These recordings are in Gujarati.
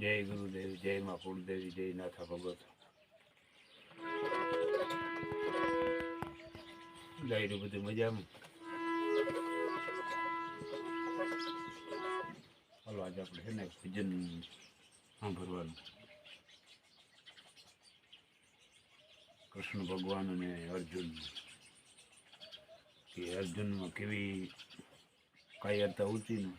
જય ગુરુદેવ, જય મા કુળદેવી, જય નાથા ભગત. ડાયરું બધું મજામાં. હાલો આજે આપણે છે ને ભજન સાંભળવાનું. કૃષ્ણ ભગવાન અને અર્જુન, કે અર્જુનમાં કેવી કાયરતા ઊંચી ને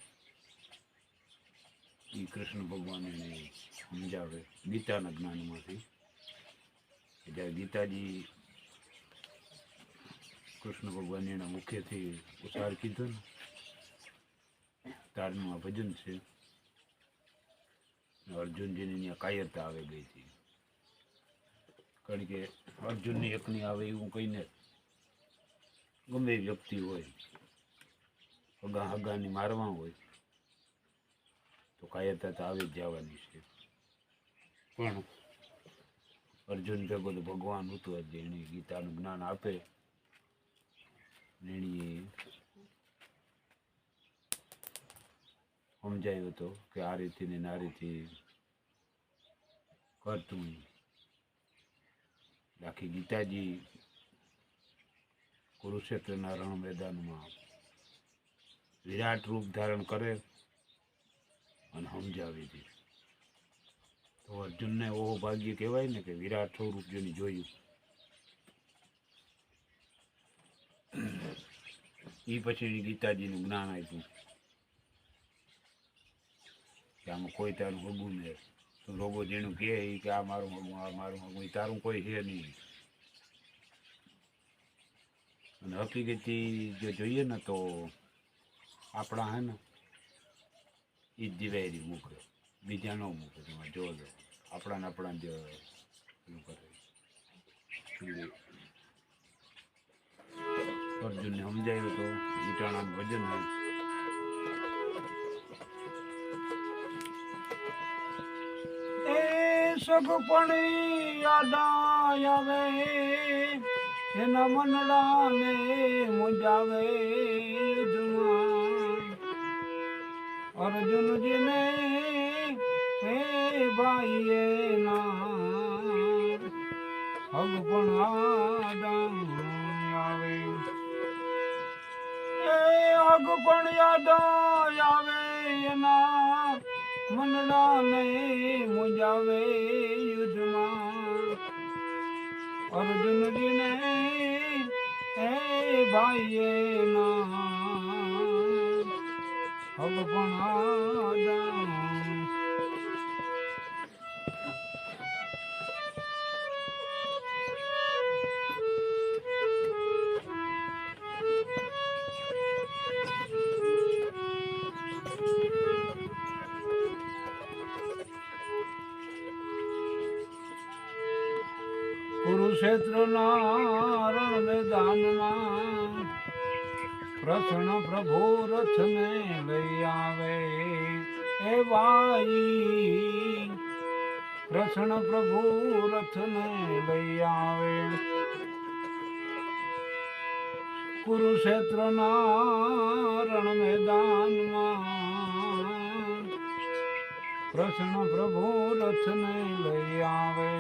એ કૃષ્ણ ભગવાન એને સમજાવે ગીતાના જ્ઞાનમાંથી. જ્યારે ગીતાજી કૃષ્ણ ભગવાન એના મુખ્યથી ઉચ્ચાર કીધો ને તારનું આ ભજન છે. અર્જુનજીની ત્યાં કાયરતા આવી ગઈ હતી, કારણ કે અર્જુનની એકની આવે એવું કહીને ગમે વ્યક્તિ હોય હગાની મારવા હોય તો કાયરતા તો આવી જ જવાની છે. પણ અર્જુન ભેગો તો ભગવાન હતું જ, એને ગીતાનું જ્ઞાન આપે એણે સમજાયો હતો કે આ રીતથી ને આ રીતથી કરતું. આખી ગીતાજી કુરુક્ષેત્રના રણ મેદાનમાં વિરાટ રૂપ ધારણ કરે અને સમજાવી હતી. તો અર્જુનને ઓહો ભાગ્ય કહેવાય ને કે વિરાટ સ્વરૂપ જેને જોયું. એ પછી ગીતાજીનું જ્ઞાન આપ્યું કે આમાં કોઈ તારું હગું ને તું રોગો જેનું કહે કે આ મારું હગું, આ મારું હગું, એ તારું કોઈ છે નહીં. અને હકીકતી જો જોઈએ ને તો આપણા હે ને એ જ દિવાયરી મૂકે, બીજા ન મૂકે. તમે જોજો આપણા જ એનું કરે. અર્જુનને સમજાયું તો ઈટાણાનું ભજન હોય. સગપણી યાદ આવે એના મનડાને મુજાવે અર્જુનજીને હે ભાઈ એના હગ પણ આવે એ હગ પણ યાદ આવે એના મનડાને મુજાવે યુદ્ધમાં અર્જુનજીને એ ભાઈ એના હગ પણ કુરુક્ષેત્રના રણ મેદાનમાં કૃષ્ણ પ્રભુ રથને લઈ આવે એ ભાઈ. કૃષ્ણ પ્રભુ રથને લઈ આવે કુરુક્ષેત્રના રણ મેદાનમાં કૃષ્ણ પ્રભુ રથને લઈ આવે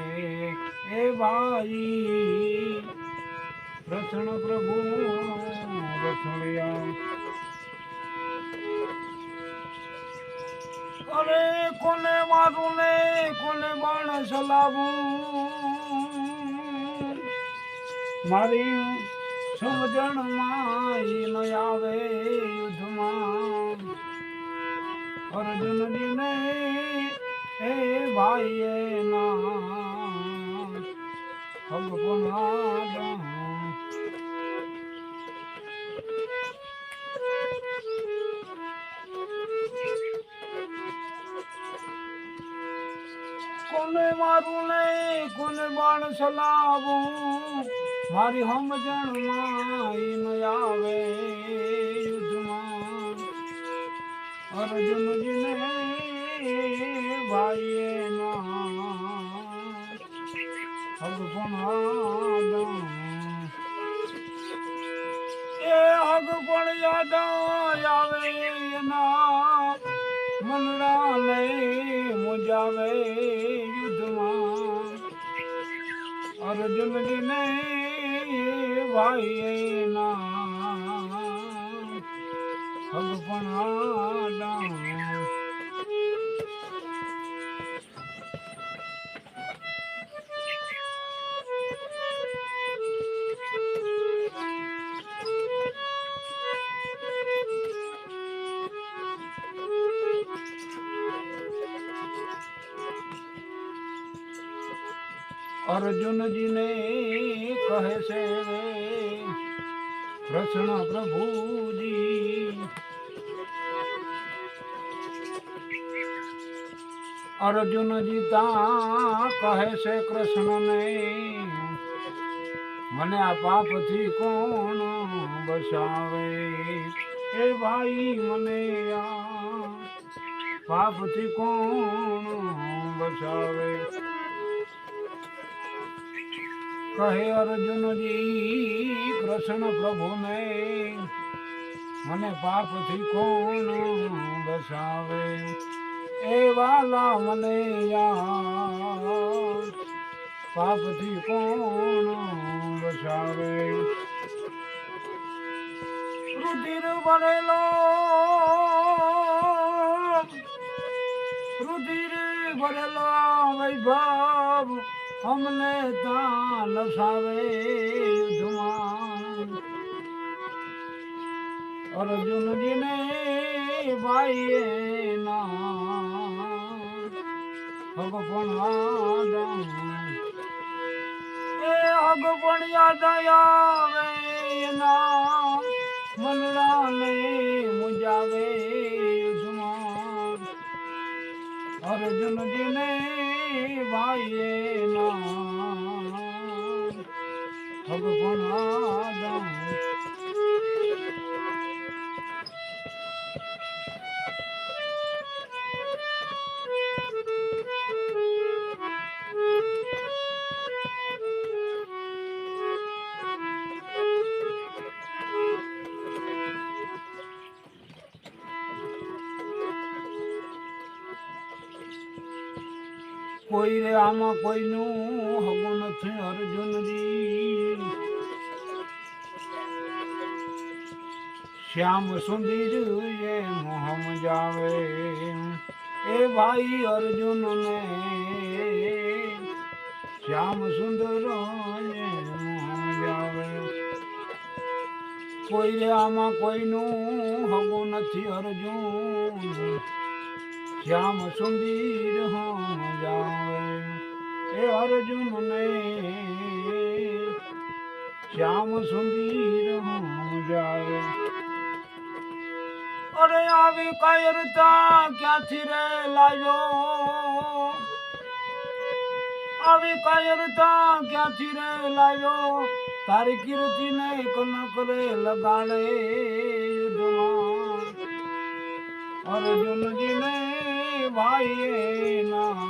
એ ભાઈ. કૃષ્ણ પ્રભુ રથ લઈ આવે. અરે કોને મારું ને કોને બાણ ચલાવું, મારી સમજણમાં ન આવે યુદ્ધમાં અર્જુનજીને એ ભાઈ એના ભગવાન. કોને મારું ને કોને બાણ ચલાવું, મારી સમજણમાં ન આવે યુદ્ધમાં અર્જુનજીને ભાઈ એના ભગવાન. એ હગ પણ યાદ આવે એના મનડા ને મુજ મુજાવે યુદ્ધમાં અર્જુનજીને ભાઈ ના ભગવાન અર્જુનજીને કહે છે કૃષ્ણ પ્રભુજી અર્જુનજી તા કહે છે કૃષ્ણને મને આ પાપથી કોણ બચાવે એ ભાઈ મને આ પાપથી કોણ બચાવે કહે અર્જુનજી કૃષ્ણ પ્રભુને મને પાપથી કોણ બચાવે એ વાલા મને યાર પાપથી કોણ બચાવે રુધિર ભરેલો વૈભવ અમને તા નસાવે યુદ્ધમાં અર્જુનજીને ભાઈએ ના ભગવાન એ ભગવાન યાદ આવે ના મનડાને મુજાવે યુદ્ધમાં અર્જુનજીને ભાઈએ ના ભગવાન કોઈ રે આમાં કોઈનું હગું નથી અર્જુનજી શ્યામ સુંદર એ મોહમ જાવે એ ભાઈ અર્જુન ને શ્યામ સુંદર એ મોહમ જાવે કોઈ રે આમાં કોઈનું હગું નથી અર્જુન શ્યામ સુંદર હમ જાવે એ અર્જુન ને શ્યામ સુંદર હમ જાવે અરે આવી કાયરતા ક્યાંથી રે લાવ્યો આવી કાયરતા ક્યાંથી રે લાવ્યો તારી કીર્તિ ને કનક રે લગાડે યુદ્ધમાં અર્જુનજી ને ભાઈએ ના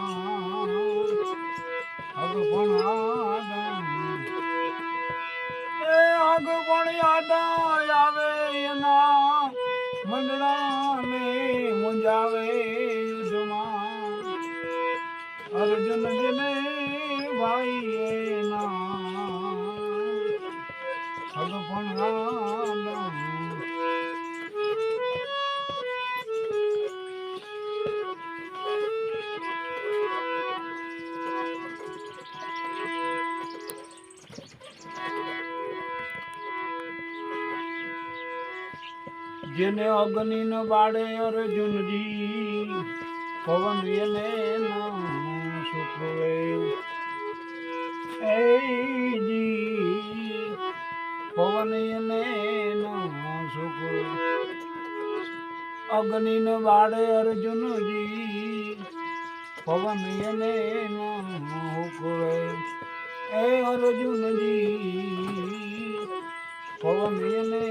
ભગવાન એ ભગવાન યાદ આવે એના મંડળાને મુંજાવે યુદ્ધમાં અર્જુનજી ને ભાઈએ ના ભગવાન જેને અગ્નિ ન બાળે અર્જુનજી પવન એને સુખવે જી પવન એને સુખવે અગ્નિ ન બાળે અર્જુનજી પવન એને હુકવે એ અર્જુનજી પવન એને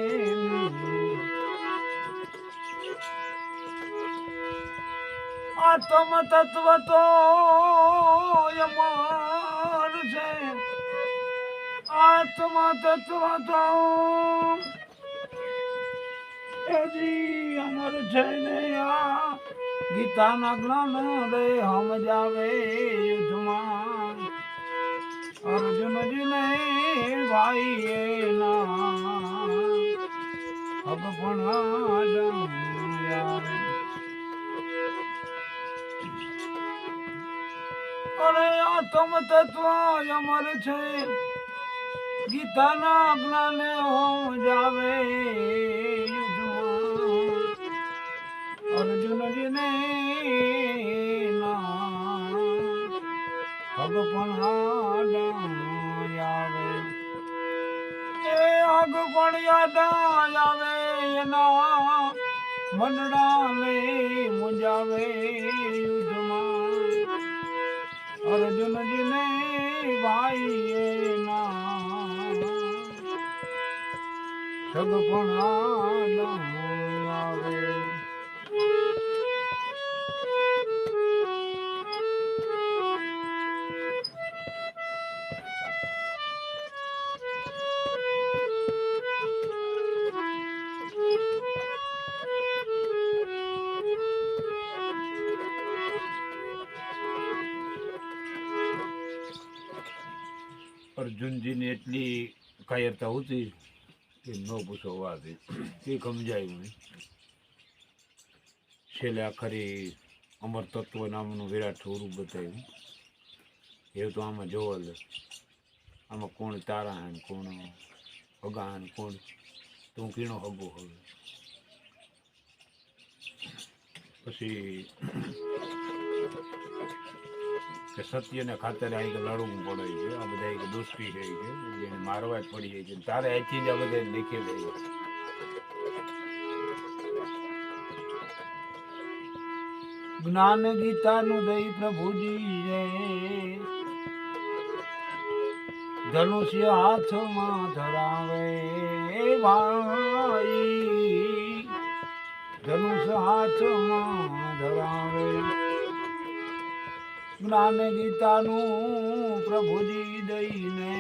આત્મ તત્વ તો અમર છે આત્મ તત્વ તો એજી અમર છે ને આ ગીતાના જ્ઞાન રે સમજાવે યુદ્ધમાં અર્જુનજીને ભાઈ એના હક પણ આવે. અરે આત્મ તત્વ અમર છે ગીતાના જ્ઞાને સમજાવે યુદ્ધમાં અર્જુનજીને હગ પણ આવે. એ હગ પણ યાદ આવે એના મંડળાને મુંજાવે યુદ્ધમાં અર્જુનજીને ભાઈ એના સગ પણ આવે. અર્જુનજીને એટલી કાયરતા હતી કે ન પૂછો વાત એ સમજાયું નહીં. છેલ્લે આખરી અમર તત્વ નામનું વિરાટ સ્વરૂપ બતાવ્યું. એ તો આમાં જોવા લે આમાં કોણ તારા હે કોણ હગા હે કોણ તું કીણો હગો હવે. પછી કે સત્યને ખાતરે આ લડવું પડે છે. આ બધા દોસ્તી છે કે જેને મારવા જ પડી જાય છે. તારે અહીંથી જ આ બધા લીખે જાય. જ્ઞાન ગીતાનું દઈ પ્રભુજી રે ધનુષ્ય હાથમાં ધરાવે ભાઈ ધનુષ્ય હાથમાં ધરાવે. જ્ઞાન ગીતાનું પ્રભુજી દઈને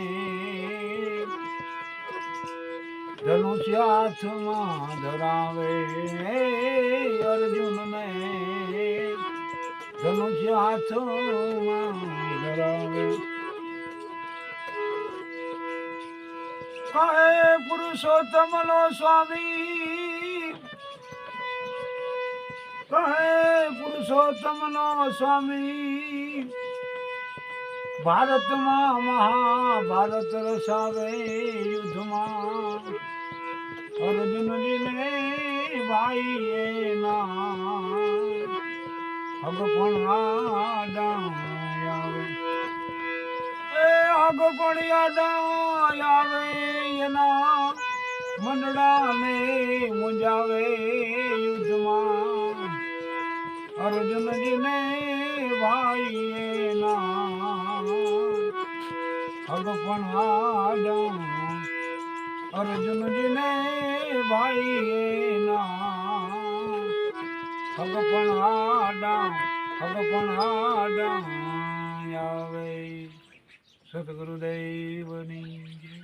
ધનુષ્ય હાથમાં ધરાવે અર્જુનને ધનુષ્ય હાથમાં ધરાવે. કહે પુરુષોત્તમનો સ્વામી કહે પુરુષોત્તમનો સ્વામી ભારતમાં મહાભારત રસાવે યુદ્ધમાં અર્જુનજીને ભાઈ એના હગ પણ આવે. એ હગ પણ યાદ આવે એના મંડળાને મુંજાવે યુદ્ધમાં અર્જુનજીને ભાઈ એના હગ પણ અર્જુનજીને ભાઈ એના હગ પણ આવે. સદગુરુદેવની જય.